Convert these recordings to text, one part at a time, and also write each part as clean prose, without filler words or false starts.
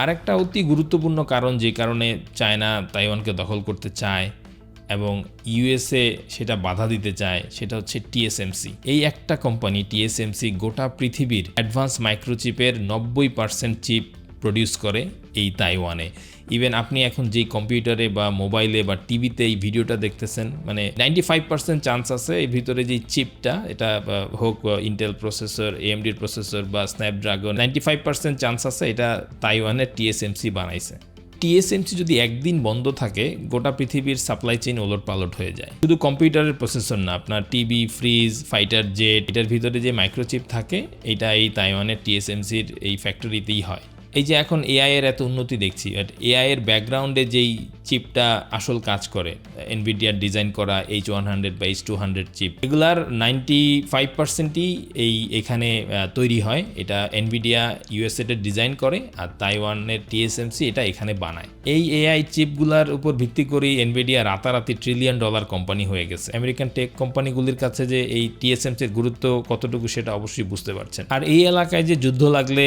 আরেকটা অতি গুরুত্বপূর্ণ কারণ যে কারণে চায়না তাইওয়ানকে দখল করতে চায় এবং ইউএসএ সেটা বাধা দিতে চায় সেটা হচ্ছে টিএসএমসি। এই একটা কোম্পানি টিএসএমসি গোটা পৃথিবীর অ্যাডভান্স মাইক্রোচিপের 90% চিপ প্রডিউস করে এই তাইওয়ানে। ইভেন আপনি এখন যেই কম্পিউটারে বা মোবাইলে বা টিভিতে এই ভিডিওটা দেখতেছেন, মানে 95% চান্স আছে এই ভিতরে যে চিপটা, এটা হোক ইন্টেল প্রসেসর, এএমডির প্রসেসর বা স্ন্যাপড্রাগন, 95% চান্স আছে এটা তাইওয়ানের টিএসএমসি বানাইছে। টিএসএমসি যদি একদিন বন্ধ থাকে গোটা পৃথিবীর সাপ্লাই চেইন ওলটপালট হয়ে যায়। শুধু কম্পিউটারের প্রসেসর না, আপনার টিভি, ফ্রিজ, ফাইটার জেট, এটার ভিতরে যে মাইক্রোচিপ থাকে এটা এই তাইওয়ানের টিএসএমসির এই ফ্যাক্টরিতেই হয়। এই যে এখন এআই এর এত উন্নতি দেখছি, বাট এআই এর ব্যাকগ্রাউন্ডে যেই চিপটা আসল কাজ করে, এনভিডিয়ার ডিজাইন করা H100 বা H200 চিপ, এগুলার 95%ই এখানে তৈরি হয়। এটা এনভিডিয়া ইউএসএ ডিজাইন করে আর তাইওয়ানের টিএসএমসি এটা এখানে বানায়। এই এআই চিপগুলার উপর ভিত্তি করেই এনভিডিয়া রাতারাতি $1 ট্রিলিয়ন কোম্পানি হয়ে গেছে। আমেরিকান টেক কোম্পানিগুলির কাছে যে এই টিএসএমসির গুরুত্ব কতটুকু সেটা অবশ্যই বুঝতে পারছেন। আর এই এলাকায় যে যুদ্ধ লাগলে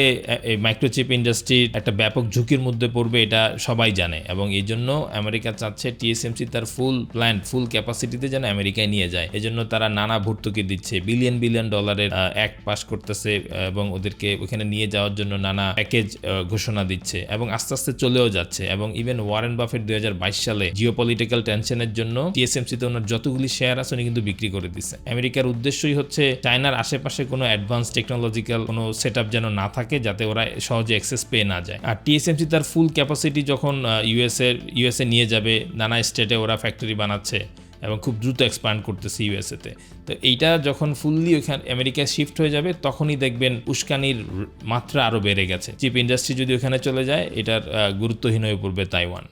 মাইক্রোচিপ ইন্ডাস্ট্রি একটা ব্যাপক ঝুঁকির মধ্যে পড়বে এটা সবাই জানে, এবং এই জন্য আমেরিকা চাচ্ছে টিএসএমসি তার ফুল ক্যাপাসিটিতে যেন আমেরিকায় নিয়ে যায়। এজন্য তারা নানা ভর্তুকি দিচ্ছে, বিলিয়ন ডলারের অ্যাক্ট পাস করতেছে এবং ওদেরকে ওখানে নিয়ে যাওয়ার জন্য নানা প্যাকেজ ঘোষণা দিচ্ছে এবং আস্তে আস্তে চলেও যাচ্ছে। এবং ইভেন ওয়ারেন বাফেট 2022 সালে জিওপলিটিক্যাল টেনশনের জন্য টিএসএমসিতে ওনার যতগুলি শেয়ার আছে উনি কিন্তু বিক্রি করে দিচ্ছে। আমেরিকার উদ্দেশ্যই হচ্ছে চায়নার আশেপাশে কোনো অ্যাডভান্স টেকনোলজিক্যাল কোনো সেটআপ যেন না থাকে, যাতে ওরা সহজে অ্যাক্সেস পেয়ে না যায়। আর টিএসএমসি তার ফুল ক্যাপাসিটি যখন ইউএসএ নিয়ে যাবে, নানা স্টেটে ওরা ফ্যাক্টরি বানাচ্ছে এবং খুব দ্রুত এক্সপ্যান্ড করতেছে ইউএসএতে। তো এইটা যখন ফুললি ওখানে আমেরিকায় শিফট হয়ে যাবে তখনই দেখবেন উস্কানির মাত্রা আরও বেড়ে গেছে। চিপ ইন্ডাস্ট্রি যদি ওখানে চলে যায় এটার গুরুত্বহীন হয়ে পড়বে তাইওয়ান।